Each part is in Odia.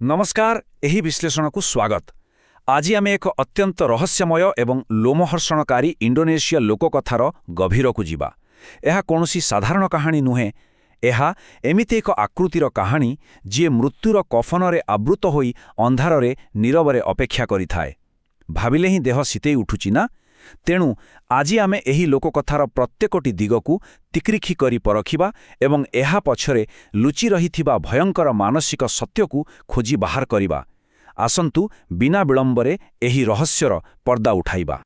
नमस्कार एही विश्लेषण को स्वागत। आज आम एक अत्यंत रहस्यमय एवं लोमहर्षणकारी इंडोनेशिया लोककथार गभीर को जीवा। यह कौनसी साधारण कहानी नुहे। यह एमिति एक आकृतिर कहानी जी मृत्युर कफन आवृत होई अंधारे नीरवरे अपेक्षा करिथाए। भाविले ही देह शीतई उठुची ना। तेणु आज आमे एही लोककथार प्रत्येकटी दिगकू तिक्रिखी करी परखिबा एवं एहा पछरे लुचि रहिथिबा भयंकर मानसिक सत्यकू खोजी बाहर करिबा। आसंतु बिना विलंबरे एही रहस्यर पर्दा उठाइबा।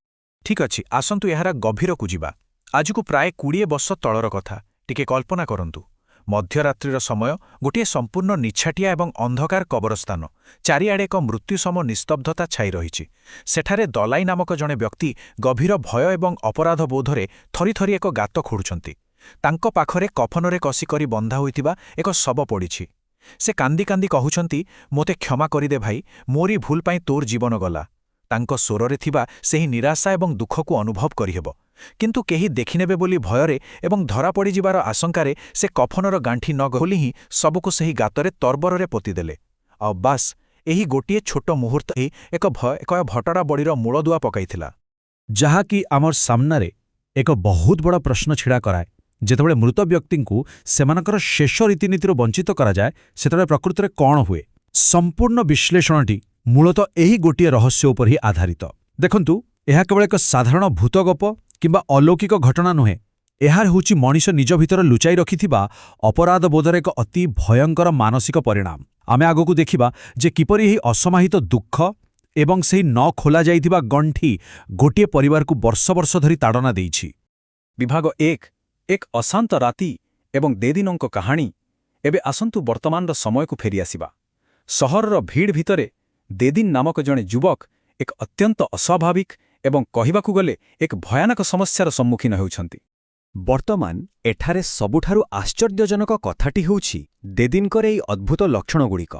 ठीक अछि, आसंतु एहार गभीर को जीवा। आजकू प्राय 20 वर्ष तलर कथा। टिके कल्पना करंतु, मध्यरात्रिर समय गोटे संपूर्ण निछाटिया एवं अंधकार कबरस्थान। चारिआडे एक मृत्युसम निस्तब्धता छाई रहिछि। सेठारे दलाई नामक जणे व्यक्ति गभीर भय एवं अपराध बोधरे थरी थरी एक गात खोडुछंती। तांको पाखरे कफनरे कसी करी बंधा होइतिबा एक शव पड़िछि। से कांदी कांदी कहुछंती, मोते क्षमा करिदे भाई, मोरी भूल पाई तोर जीवन गला। तांको स्वररे थिबा सेही निराशा एवं दुखकू अनुभव करिहेब। किंतु केही देखिनेबे बोली भୟରେ एवं धरा पड़ी जिबार आशंकारे से कफनर गांठी न खोली ही सबको सेही गातरे तरबରରେ पोतिदेले। ଆଉ ବାସ୍ ଏହି ଗୋଟିଏ ଛୋଟ ମୁହୂର୍ତ୍ତ ହିଁ ଏକ ଭଟଡ଼ା ବଡ଼ିର ମୂଳଦୁଆ ପକାଇଥିଲା, ଯାହାକି ଆମର ସାମ୍ନାରେ ଏକ ବହୁତ ବଡ଼ ପ୍ରଶ୍ନ ଛିଡ଼ା କରାଏ। ଯେତେବେଳେ ମୃତ ବ୍ୟକ୍ତିଙ୍କୁ ସେମାନଙ୍କର ଶେଷ ରୀତିନୀତିରୁ ବଞ୍ଚିତ କରାଯାଏ, ସେତେବେଳେ ପ୍ରକୃତରେ କ'ଣ ହୁଏ? ସମ୍ପୂର୍ଣ୍ଣ ବିଶ୍ଳେଷଣଟି ମୂଳତଃ ଏହି ଗୋଟିଏ ରହସ୍ୟ ଉପରେ ହିଁ ଆଧାରିତ। ଦେଖନ୍ତୁ, ଏହା କେବଳ ଏକ ସାଧାରଣ ଭୂତଗପ କିମ୍ବା अलौकिक घटना नुहे। एहार होची मनीष निज भितर लुचाई रखिथिबा अपराध बोधर एक अति भयंकर मानसिक परिणाम। आमे आगकू देखिबा जे किपरि एही असमाहित दुख एवं सेही न खोला जाइथिबा गंठी गोटिए परिवार को वर्ष वर्ष धरी ताड़ना देइछि। विभाग एक अशांत राति एवं देदिनंक कहानी। एबे आसंतु वर्तमानर समय को फेरी आसिबा। सहरर भीड़ भितरे देदिन नामक जणे युवक एक अत्यंत अस्वाभाविक एवं कहिबाकू गले एक भयानक समस्यार सम्मुखीन हेउछंती। वर्तमान एठारे सबुठारु आश्चर्यजनक कथाटी होउछि देदिनकर एई अद्भुत लक्षणगुड़िक।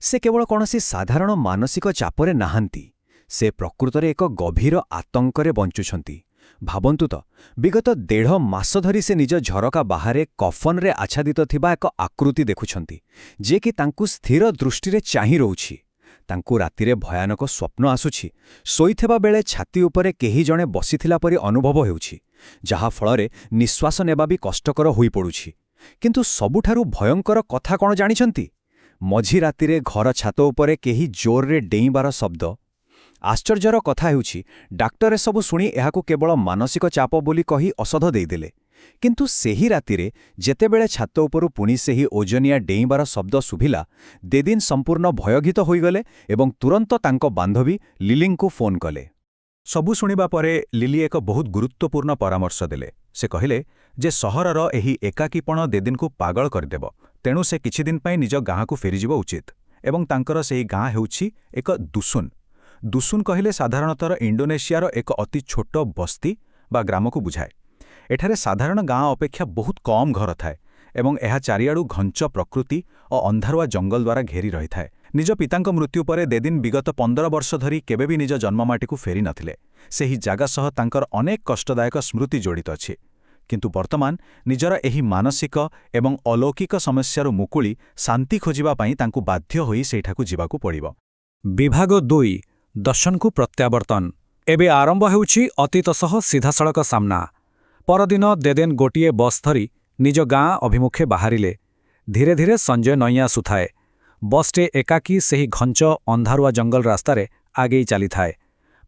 से केवल कौनसी साधारण मानसिक चापरे नाहांती, से प्रकृतरे एक गभीर आतंकरे बंचुछंती। भाबंतु तो, विगत 1.5 मास धरी से निज झरका बाहरे कफनरे आच्छादित थिबा एक आकृति देखुछंती, जे कि तांकु स्थिर दृष्टिरे चाहि रहुछि। तांकु रातिरे भयानक स्वप्न आसुछि। शोइथेबा बेले छाती उपरे केही जणे बसिथिला परि अनुभव हेउछि, जहा फलरे निश्वास नेबा भी कष्टकर होई पडुछि। किंतु सबुठारु भयंकर कथा कोन जानिछंती? मझी रातिरे घर छात उपरे केही जोररे डेइबार शब्द। आश्चर्यर कथा हेउछि, डाक्टर सबु सुनी एहाकू केवल मानसिक चाप बोली कही औषध देइदेले। किंतु सेही रातिरे जेतेबेले छात उपरु पुणी सेही ओजनिया डेइबार शब्द सुभिला, देदिन संपूर्ण भयभीत होइगले एवं तुरंत तांको बांधवी लिलिंकू फोन कले। सबु शुणिबा परे लिली एक बहुत गुरुत्वपूर्ण परामर्श देले। से कहिले जे सहरर एही एकाकीपण देदिनकू पागल करदेब, तेणु से किछि दिन पई निज गाँकू फेरीजिब उचित। एवं तांकर सेही गाँ हेउछि एक दुसुन। दुसुन कहिले साधारणतर इंडोनेशियार एक अति छोट बस्ती बा ग्रामकू बुझाए। एठारे साधारण गाँ अपेक्षा बहुत कम घर थाए एवं एहा चारिआडू घंच प्रकृति और अंधारुआ जंगल द्वारा घेरी रही थाए। निज पितांक मृत्यु परे देदिन विगत 15 वर्ष धरी केबे भी निज जन्ममाटीकू फेरी नथिले। सेही जागा सह तांकर अनेक कष्टदायक स्मृति जड़ित अछि। किंतु वर्तमान निजर एही मानसिक एवं अलौकिक समस्यारू मुकुली शांति खोजिबा पई तांकू बाध्य होई सेठाकू जिबाकू पड़िबो। विभाग 2 दर्शनकू प्रत्यावर्तन। एबे आरंभ हेउछि अतीत सह सीधासळक सामना। परदिन देदेन गोटिए बस धरी निज गाँ अभिमुखे बाहरिले। धीरे धीरे संजय नई आसुथाए। बसटे एकाकी सेही घंच अंधारुआ जंगल रास्तारे आगेई चली थाए।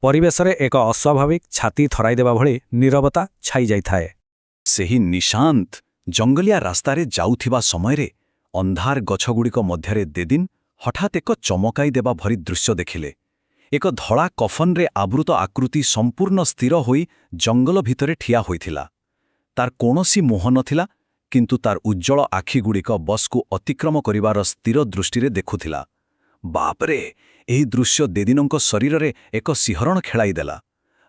परिवेशरे एक अस्वाभाविक छाती थराई देबा भଳି नीरवता छाई जाइथाए। सेही निशांत जंगलिया रास्तारे जाउथिबा समयरे अंधार गछगुड़िक मध्यरे देदिन हठात एक चमकाई देबा भरी दृश्य देखिले। एक धड़ा कफनरे आवृत आकृति संपूर्ण स्थिर होई जंगल भितरे ठिया होइथिला। तार कोनोसी मुह नथिला, किंतु तार उज्जवल आखिगुड़िक बसकू अतिक्रम करिवार स्थिर दृष्टिरे देखुथिला। बापरे, एही दृश्य देदिनंक शरीररे एक सिहरण खेलाइदेला।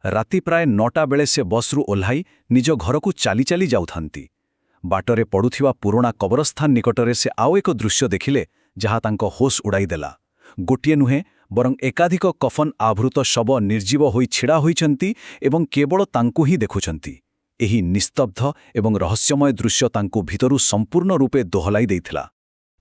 राति प्राय 9टा बेले से बसरू ओह्लाई निज घरकू चाली चाली जाउथांती। बाटरे पड़ुथिबा पुराणा कबरस्थान निकटरे से आउ एक दृश्य देखिले, जहा तांको होश उड़ाइदेला। गोटिए नुहे बरं एकाधिक कफन आवृत शव निर्जीव होई छिड़ा होइछंती एवं केवल तांकू ही देखुछंती। एही निस्तब्ध एवं रहस्यमय दृश्य तांकू भितरु संपूर्ण रूपे दोहलाई देइथिला।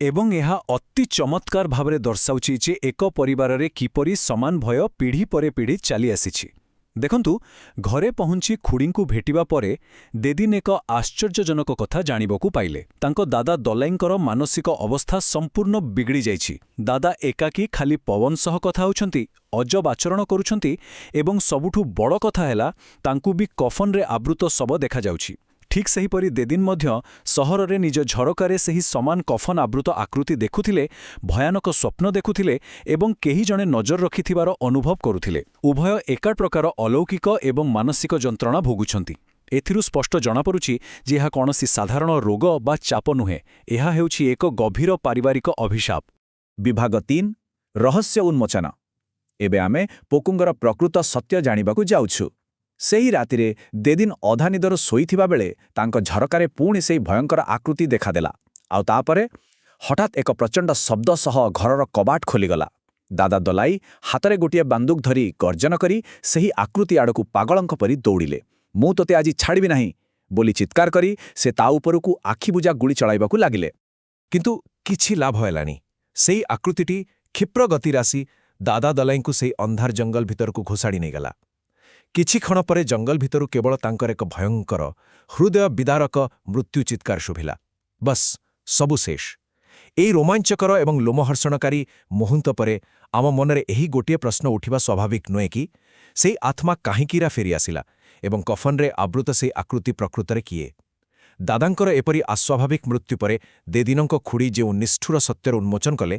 ଏବଂ ଏହା ଅତି ଚମତ୍କାର ଭାବରେ ଦର୍ଶାଉଛି ଯେ ଏକ ପରିବାରରେ କିପରି ସମାନ ଭୟ ପିଢ଼ି ପରେ ପିଢ଼ି ଚାଲି ଆସିଛି। ଦେଖନ୍ତୁ, ଘରେ ପହଞ୍ଚି ଖୁଡ଼ୀଙ୍କୁ ଭେଟିବା ପରେ ଦେଦିନ ଏକ ଆଶ୍ଚର୍ଯ୍ୟଜନକ କଥା ଜାଣିବାକୁ ପାଇଲେ। ତାଙ୍କ ଦାଦା ଦଲାଇଙ୍କର ମାନସିକ ଅବସ୍ଥା ସମ୍ପୂର୍ଣ୍ଣ ବିଗିଡ଼ି ଯାଇଛି। ଦାଦା ଏକାକୀ ଖାଲି ପବନ ସହ କଥା ହେଉଛନ୍ତି, ଅଜବ ଆଚରଣ କରୁଛନ୍ତି ଏବଂ ସବୁଠୁ ବଡ଼ କଥା ହେଲା ତାଙ୍କୁ ବି କଫନରେ ଆବୃତ ଶବ ଦେଖାଯାଉଛି। ଠିକ୍ ସେହିପରି ଦେଦିନ ମଧ୍ୟ ସହରରେ ନିଜ ଝରକାରେ ସେହି ସମାନ କଫନ ଆବୃତ ଆକୃତି ଦେଖୁଥିଲେ, ଭୟାନକ ସ୍ୱପ୍ନ ଦେଖୁଥିଲେ ଏବଂ କେହି ଜଣେ ନଜର ରଖିଥିବାର ଅନୁଭବ କରୁଥିଲେ। ଉଭୟ ଏକା ପ୍ରକାର ଅଲୌକିକ ଏବଂ ମାନସିକ ଯନ୍ତ୍ରଣା ଭୋଗୁଛନ୍ତି। ଏଥିରୁ ସ୍ପଷ୍ଟ ଜଣାପଡ଼ୁଛି ଯେ ଏହା କୌଣସି ସାଧାରଣ ରୋଗ ବା ଚାପ ନୁହେଁ, ଏହା ହେଉଛି ଏକ ଗଭୀର ପାରିବାରିକ ଅଭିଶାପ। ବିଭାଗ 3 ରହସ୍ୟ ଉନ୍ମୋଚନ। ଏବେ ଆମେ ପୋକୁଙ୍ଗର ପ୍ରକୃତ ସତ୍ୟ ଜାଣିବାକୁ ଯାଉଛୁ। ସେହି ରାତିରେ ଦେଦିନ ଅଧା ନିଦରୁ ଶୋଇଥିବା ବେଳେ ତାଙ୍କ ଝରକାରେ ପୁଣି ସେହି ଭୟଙ୍କର ଆକୃତି ଦେଖାଦେଲା। ଆଉ ତାପରେ ହଠାତ୍ ଏକ ପ୍ରଚଣ୍ଡ ଶବ୍ଦ ସହ ଘରର କବାଟ ଖୋଲିଗଲା। ଦାଦା ଦଲାଇ ହାତରେ ଗୋଟିଏ ବାନ୍ଦୁକ ଧରି ଗର୍ଜନ କରି ସେହି ଆକୃତି ଆଡ଼କୁ ପାଗଳଙ୍କ ପରି ଦୌଡ଼ିଲେ। ମୁଁ ତୋତେ ଆଜି ଛାଡ଼ିବି ନାହିଁ ବୋଲି ଚିତ୍କାର କରି ସେ ତା ଉପରକୁ ଆଖିବୁଜା ଗୁଳି ଚଳାଇବାକୁ ଲାଗିଲେ। କିନ୍ତୁ କିଛି ଲାଭ ହେଲାନି। ସେଇ ଆକୃତିଟି କ୍ଷିପ୍ର ଗତିରେ ଆସି ଦାଦା ଦଲାଇଙ୍କୁ ସେହି ଅନ୍ଧାର ଜଙ୍ଗଲ ଭିତରକୁ ଘୋଷାଡ଼ି ନେଇଗଲା। କିଛି କ୍ଷଣ ପରେ ଜଙ୍ଗଲ ଭିତରୁ କେବଳ ତାଙ୍କର ଏକ ଭୟଙ୍କର ହୃଦୟ ବିଦାରକ ମୃତ୍ୟୁ ଚିତ୍କାର ଶୁଭିଲା। ବସ୍, ସବୁ ଶେଷ। ଏହି ରୋମାଞ୍ଚକର ଏବଂ ଲୋମହର୍ଷଣକାରୀ ମୁହୂର୍ତ୍ତ ପରେ ଆମ ମନରେ ଏହି ଗୋଟିଏ ପ୍ରଶ୍ନ ଉଠିବା ସ୍ୱାଭାବିକ ନୁହେଁ କି ସେହି ଆତ୍ମା କାହିଁକିରା ଫେରିଆସିଲା ଏବଂ କଫନରେ ଆବୃତ ସେହି ଆକୃତି ପ୍ରକୃତରେ କିଏ? ଦାଦାଙ୍କର ଏପରି ଅସ୍ୱାଭାବିକ ମୃତ୍ୟୁ ପରେ ଦେଦିନଙ୍କ ଖୁଡ଼ୀ ଯେଉଁ ନିଷ୍ଠୁର ସତ୍ୟର ଉନ୍ମୋଚନ କଲେ,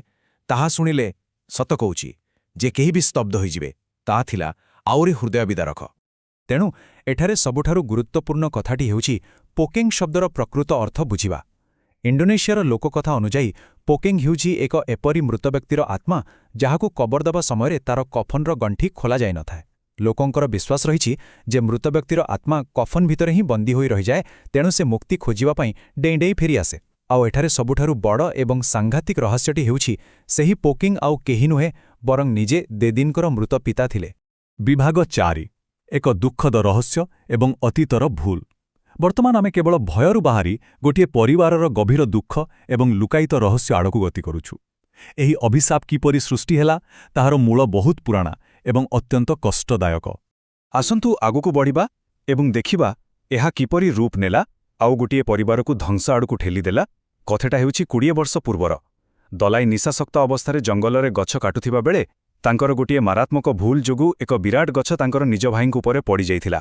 ତାହା ଶୁଣିଲେ ସତ କହୁଛି ଯେ କେହି ବି ସ୍ତବ୍ଧ ହୋଇଯିବେ। ତାହା ଥିଲା ଆହୁରି ହୃଦୟ ବିଦାରକ। ତେଣୁ ଏଠାରେ ସବୁଠାରୁ ଗୁରୁତ୍ୱପୂର୍ଣ୍ଣ କଥାଟି ହେଉଛି ପୋକେଂ ଶବ୍ଦର ପ୍ରକୃତ ଅର୍ଥ ବୁଝିବା। ଇଣ୍ଡୋନେସିଆର ଲୋକକଥା ଅନୁଯାୟୀ ପୋକେଂ ହେଉଛି ଏକ ଏପରି ମୃତ ବ୍ୟକ୍ତିର ଆତ୍ମା ଯାହାକୁ କବର ଦେବା ସମୟରେ ତାର କଫନର ଗଣ୍ଠି ଖୋଲାଯାଇନଥାଏ। ଲୋକଙ୍କର ବିଶ୍ୱାସ ରହିଛି ଯେ ମୃତ ବ୍ୟକ୍ତିର ଆତ୍ମା କଫନ ଭିତରେ ହିଁ ବନ୍ଦୀ ହୋଇ ରହିଯାଏ, ତେଣୁ ସେ ମୁକ୍ତି ଖୋଜିବା ପାଇଁ ଡେଇଁ ଡେଇଁ ଫେରିଆସେ। ଆଉ ଏଠାରେ ସବୁଠାରୁ ବଡ଼ ଏବଂ ସାଂଘାତିକ ରହସ୍ୟଟି ହେଉଛି ସେହି ପୋକିଂ ଆଉ କେହି ନୁହେଁ ବରଂ ନିଜେ ଦେଦିନଙ୍କର ମୃତ ପିତା ଥିଲେ। ବିଭାଗ 4 ଏକ ଦୁଃଖଦ ରହସ୍ୟ ଏବଂ ଅତୀତର ଭୁଲ। ବର୍ତ୍ତମାନ ଆମେ କେବଳ ଭୟରୁ ବାହାରି ଗୋଟିଏ ପରିବାରର ଗଭୀର ଦୁଃଖ ଏବଂ ଲୁକାୟିତ ରହସ୍ୟ ଆଡ଼କୁ ଗତି କରୁଛୁ। ଏହି ଅଭିଶାପ କିପରି ସୃଷ୍ଟି ହେଲା ତାହାର ମୂଳ ବହୁତ ପୁରାଣା ଏବଂ ଅତ୍ୟନ୍ତ କଷ୍ଟଦାୟକ। ଆସନ୍ତୁ ଆଗକୁ ବଢ଼ିବା ଏବଂ ଦେଖିବା ଏହା କିପରି ରୂପ ନେଲା ଆଉ ଗୋଟିଏ ପରିବାରକୁ ଧ୍ୱଂସ ଆଡ଼କୁ ଠେଲିଦେଲା। କଥାଟା ହେଉଛି 20 ବର୍ଷ ପୂର୍ବର। ଦଲାଇ ନିଶାସକ୍ତ ଅବସ୍ଥାରେ ଜଙ୍ଗଲରେ ଗଛ କାଟୁଥିବା ବେଳେ ତାଙ୍କର ଗୋଟିଏ ମାରାତ୍ମକ ଭୁଲ ଯୋଗୁଁ ଏକ ବିରାଟ ଗଛ ତାଙ୍କର ନିଜ ଭାଇଙ୍କ ଉପରେ ପଡ଼ିଯାଇଥିଲା।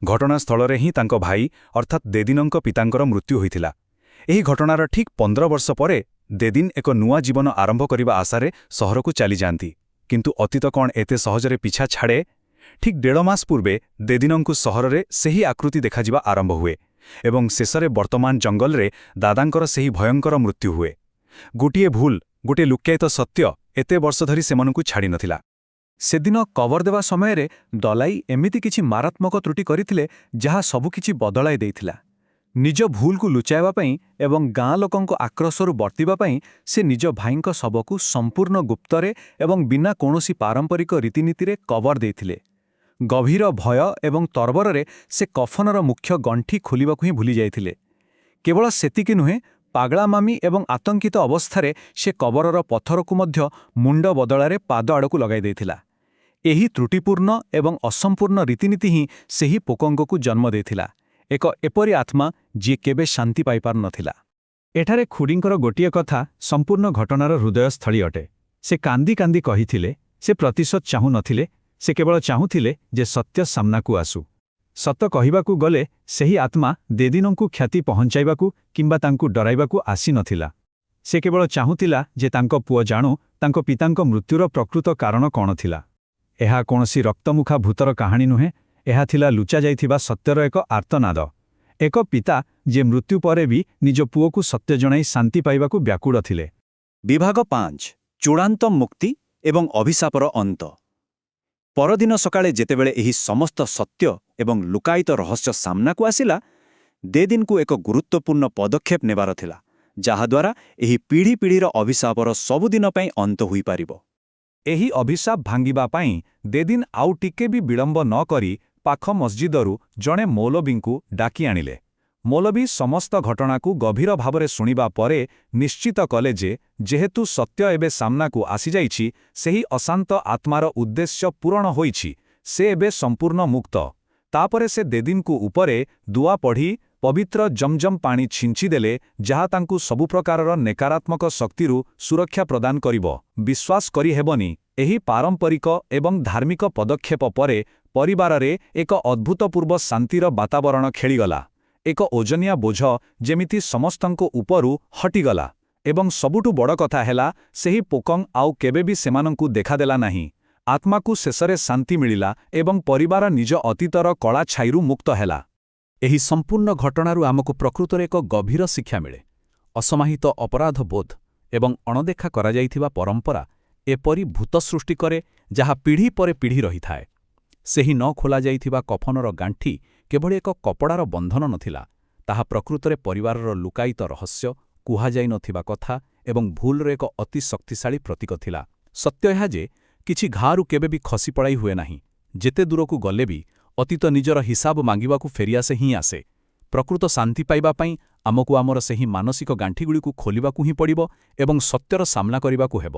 ଘଟଣାସ୍ଥଳରେ ହିଁ ତାଙ୍କ ଭାଇ ଅର୍ଥାତ୍ ଦେଦିନଙ୍କ ପିତାଙ୍କର ମୃତ୍ୟୁ ହୋଇଥିଲା। ଏହି ଘଟଣାର ଠିକ୍ 15 ବର୍ଷ ପରେ ଦେଦିନ ଏକ ନୂଆ ଜୀବନ ଆରମ୍ଭ କରିବା ଆଶାରେ ସହରକୁ ଚାଲିଯାଆନ୍ତି। କିନ୍ତୁ ଅତୀତ କ'ଣ ଏତେ ସହଜରେ ପିଛା ଛାଡ଼େ? ଠିକ୍ 1.5 ମାସ ପୂର୍ବେ ଦେଦିନଙ୍କୁ ସହରରେ ସେହି ଆକୃତି ଦେଖାଯିବା ଆରମ୍ଭ ହୁଏ ଏବଂ ଶେଷରେ ବର୍ତ୍ତମାନ ଜଙ୍ଗଲରେ ଦାଦାଙ୍କର ସେହି ଭୟଙ୍କର ମୃତ୍ୟୁ ହୁଏ। ଗୋଟିଏ ଭୁଲ, ଗୋଟିଏ ଲୁକ୍କାୟିତ ସତ୍ୟ ଏତେ ବର୍ଷ ଧରି ସେମାନଙ୍କୁ ଛାଡ଼ିନଥିଲା। ସେଦିନ କବର ଦେବା ସମୟରେ ଦଲାଇ ଏମିତି କିଛି ମାରାତ୍ମକ ତ୍ରୁଟି କରିଥିଲେ ଯାହା ସବୁକିଛି ବଦଳାଇ ଦେଇଥିଲା। ନିଜ ଭୁଲକୁ ଲୁଚାଇବା ପାଇଁ ଏବଂ ଗାଁ ଲୋକଙ୍କ ଆକ୍ରୋଶରୁ ବର୍ତ୍ତିବା ପାଇଁ ସେ ନିଜ ଭାଇଙ୍କ ଶବକୁ ସମ୍ପୂର୍ଣ୍ଣ ଗୁପ୍ତରେ ଏବଂ ବିନା କୌଣସି ପାରମ୍ପରିକ ରୀତିନୀତିରେ କବର ଦେଇଥିଲେ। ଗଭୀର ଭୟ ଏବଂ ତରବରରେ ସେ କଫନର ମୁଖ୍ୟ ଗଣ୍ଠି ଖୋଲିବାକୁ ହିଁ ଭୁଲି ଯାଇଥିଲେ। କେବଳ ସେତିକି ନୁହେଁ, ପାଗଳାମାମି ଏବଂ ଆତଙ୍କିତ ଅବସ୍ଥାରେ ସେ କବରର ପଥରକୁ ମଧ୍ୟ ମୁଣ୍ଡ ବଦଳରେ ପାଦ ଆଡ଼କୁ ଲଗାଇ ଦେଇଥିଲା। ଏହି ତ୍ରୁଟିପୂର୍ଣ୍ଣ ଏବଂ ଅସମ୍ପୂର୍ଣ୍ଣ ରୀତିନୀତି ହିଁ ସେହି ପୋକଙ୍ଗକୁ ଜନ୍ମ ଦେଇଥିଲା, ଏକ ଏପରି ଆତ୍ମା ଯିଏ କେବେ ଶାନ୍ତି ପାଇପାରୁନଥିଲା। ଏଠାରେ ଖୁଡ଼ୀଙ୍କର ଗୋଟିଏ କଥା ସମ୍ପୂର୍ଣ୍ଣ ଘଟଣାର ହୃଦୟସ୍ଥଳୀ ଅଟେ। ସେ କାନ୍ଦି କାନ୍ଦି କହିଥିଲେ ସେ ପ୍ରତିଶୋଧ ଚାହୁଁନଥିଲେ, ସେ କେବଳ ଚାହୁଁଥିଲେ ଯେ ସତ୍ୟ ସାମ୍ନାକୁ ଆସୁ। ସତ କହିବାକୁ ଗଲେ ସେହି ଆତ୍ମା ଦେଦିନଙ୍କୁ କ୍ଷତି ପହଞ୍ଚାଇବାକୁ କିମ୍ବା ତାଙ୍କୁ ଡରାଇବାକୁ ଆସିନଥିଲା। ସେ କେବଳ ଚାହୁଁଥିଲା ଯେ ତାଙ୍କ ପୁଅ ଜାଣୁ ତାଙ୍କ ପିତାଙ୍କ ମୃତ୍ୟୁର ପ୍ରକୃତ କାରଣ କ'ଣ ଥିଲା। ଏହା କୌଣସି ରକ୍ତମୁଖା ଭୂତର କାହାଣୀ ନୁହେଁ, ଏହା ଥିଲା ଲୁଚାଯାଇଥିବା ସତ୍ୟର ଏକ ଆର୍ତ୍ତନାଦ। ଏକ ପିତା ଯେ ମୃତ୍ୟୁ ପରେ ବି ନିଜ ପୁଅକୁ ସତ୍ୟ ଜଣାଇ ଶାନ୍ତି ପାଇବାକୁ ବ୍ୟାକୁଳ ଥିଲେ। ବିଭାଗ 5 ଚୂଡ଼ାନ୍ତ ମୁକ୍ତି ଏବଂ ଅଭିଶାପର ଅନ୍ତ। ପରଦିନ ସକାଳେ ଯେତେବେଳେ ଏହି ସମସ୍ତ ସତ୍ୟ ଏବଂ ଲୁକାୟିତ ରହସ୍ୟ ସାମ୍ନାକୁ ଆସିଲା, ଦେଦିନଙ୍କୁ ଏକ ଗୁରୁତ୍ୱପୂର୍ଣ୍ଣ ପଦକ୍ଷେପ ନେବାର ଥିଲା, ଯାହାଦ୍ୱାରା ଏହି ପିଢ଼ି ପିଢ଼ିର ଅଭିଶାପର ସବୁଦିନ ପାଇଁ ଅନ୍ତ ହୋଇପାରିବ। ଏହି ଅଭିଶାପ ଭାଙ୍ଗିବା ପାଇଁ ଦେଦିନ ଆଉ ଟିକେ ବି ବିଳମ୍ବ ନ କରି ପାଖ ମସଜିଦରୁ ଜଣେ ମୌଲବୀଙ୍କୁ ଡାକି ଆଣିଲେ। ମୌଲବୀ ସମସ୍ତ ଘଟଣାକୁ ଗଭୀର ଭାବରେ ଶୁଣିବା ପରେ ନିଶ୍ଚିତ କଲେ ଯେ ଯେହେତୁ ସତ୍ୟ ଏବେ ସାମ୍ନାକୁ ଆସିଯାଇଛି, ସେହି ଅଶାନ୍ତ ଆତ୍ମାର ଉଦ୍ଦେଶ୍ୟ ପୂରଣ ହୋଇଛି, ସେ ଏବେ ସମ୍ପୂର୍ଣ୍ଣ ମୁକ୍ତ। ତାପରେ ସେ ଦେଦୀନକୁ ଉପରେ ଦୁଆ ପଢ଼ି ପବିତ୍ର ଜମଜମ ପାଣି ଛିଞ୍ଚିଦେଲେ, ଯାହା ତାଙ୍କୁ ସବୁ ପ୍ରକାରର ନେକାରାତ୍ମକ ଶକ୍ତିରୁ ସୁରକ୍ଷା ପ୍ରଦାନ କରିବ। ବିଶ୍ୱାସ କରିହେବନି, ଏହି ପାରମ୍ପରିକ ଏବଂ ଧାର୍ମିକ ପଦକ୍ଷେପ ପରେ ପରିବାରରେ ଏକ ଅଦ୍ଭୁତପୂର୍ବ ଶାନ୍ତିର ବାତାବରଣ ଖେଳିଗଲା। ଏକ ଓଜନିଆ ବୋଝ ଯେମିତି ସମସ୍ତଙ୍କ ଉପରୁ ହଟିଗଲା। ଏବଂ ସବୁଠୁ ବଡ଼ କଥା ହେଲା, ସେହି ପୋକଂ ଆଉ କେବେ ବି ସେମାନଙ୍କୁ ଦେଖାଦେଲା ନାହିଁ। ଆତ୍ମାକୁ ଶେଷରେ ଶାନ୍ତି ମିଳିଲା ଏବଂ ପରିବାର ନିଜ ଅତୀତର କଳା ଛାଇରୁ ମୁକ୍ତ ହେଲା। ଏହି ସମ୍ପୂର୍ଣ୍ଣ ଘଟଣାରୁ ଆମକୁ ପ୍ରକୃତରେ ଏକ ଗଭୀର ଶିକ୍ଷା ମିଳେ। ଅସମାହିତ ଅପରାଧ ବୋଧ ଏବଂ ଅଣଦେଖା କରାଯାଇଥିବା ପରମ୍ପରା ଏପରି ଭୂତ ସୃଷ୍ଟି କରେ, ଯାହା ପିଢ଼ି ପରେ ପିଢ଼ି ରହିଥାଏ। ସେହି ନ ଖୋଲାଯାଇଥିବା କଫନର ଗାଣ୍ଠି କେବଳ ଏକ କପଡ଼ାର ବନ୍ଧନ ନଥିଲା, ତାହା ପ୍ରକୃତରେ ପରିବାରର ଲୁକାୟିତ ରହସ୍ୟ, କୁହାଯାଇନଥିବା କଥା ଏବଂ ଭୁଲର ଏକ ଅତି ଶକ୍ତିଶାଳୀ ପ୍ରତୀକ ଥିଲା। ସତ୍ୟ ଏହା ଯେ କିଛି ଘାରୁ କେବେ ବି ଖସି ପଳାଇ ହୁଏ ନାହିଁ। ଯେତେ ଦୂରକୁ ଗଲେ ବି ଅତୀତ ନିଜର ହିସାବ ମାଗିବାକୁ ଫେରିଆସେ ହିଁ ଆସେ। ପ୍ରକୃତ ଶାନ୍ତି ପାଇବା ପାଇଁ ଆମକୁ ଆମର ସେହି ମାନସିକ ଗାଣ୍ଠିଗୁଡ଼ିକୁ ଖୋଲିବାକୁ ହିଁ ପଡ଼ିବ ଏବଂ ସତ୍ୟର ସାମ୍ନା କରିବାକୁ ହେବ।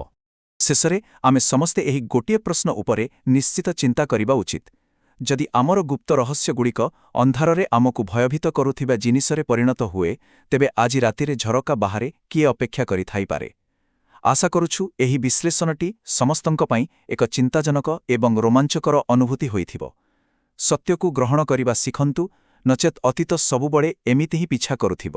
ଶେଷରେ ଆମେ ସମସ୍ତେ ଏହି ଗୋଟିଏ ପ୍ରଶ୍ନ ଉପରେ ନିଶ୍ଚିତ ଚିନ୍ତା କରିବା ଉଚିତ। ଯଦି ଆମର ଗୁପ୍ତ ରହସ୍ୟଗୁଡ଼ିକ ଅନ୍ଧାରରେ ଆମକୁ ଭୟଭୀତ କରୁଥିବା ଜିନିଷରେ ପରିଣତ ହୁଏ, ତେବେ ଆଜି ରାତିରେ ଝରକା ବାହାରେ କିଏ ଅପେକ୍ଷା କରିଥାଇପାରେ? ଆଶା କରୁଛୁ ଏହି ବିଶ୍ଳେଷଣଟି ସମସ୍ତଙ୍କ ପାଇଁ ଏକ ଚିନ୍ତାଜନକ ଏବଂ ରୋମାଞ୍ଚକର ଅନୁଭୂତି ହୋଇଥିବ। ସତ୍ୟକୁ ଗ୍ରହଣ କରିବା ଶିଖନ୍ତୁ, ନଚେତ୍ ଅତୀତ ସବୁବେଳେ ଏମିତି ହିଁ ପିଛା କରୁଥିବ।